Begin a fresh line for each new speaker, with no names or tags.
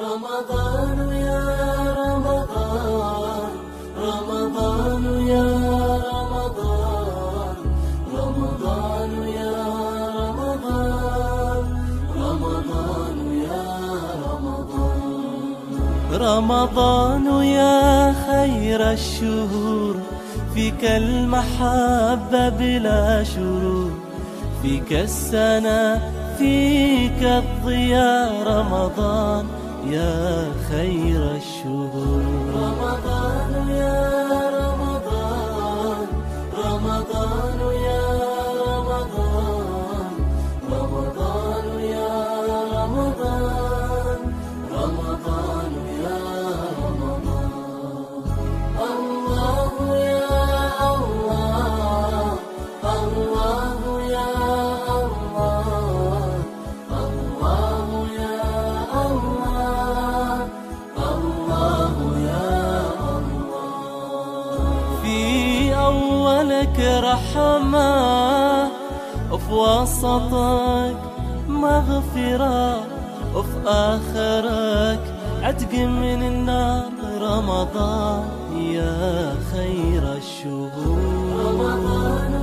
رمضان يا رمضان، رمضان يا رمضان، رمضان يا رمضان، رمضان يا رمضان. رمضان يا خير الشهور، فيك المحبة بلا شرور، فيك السنة فيك الضياء. رمضان يا خير الشهور. رمضان يا رمضان، رمضان يا رمضان، رمضان يا رمضان، رمضان يا رمضان. الله يا الله، الله يا الله، الله يا الله، الله يا الله. في أولك رحمة، وفي وسطك مغفرة، وفي آخرك عتق من النار. رمضان يا خير الشهور. رمضان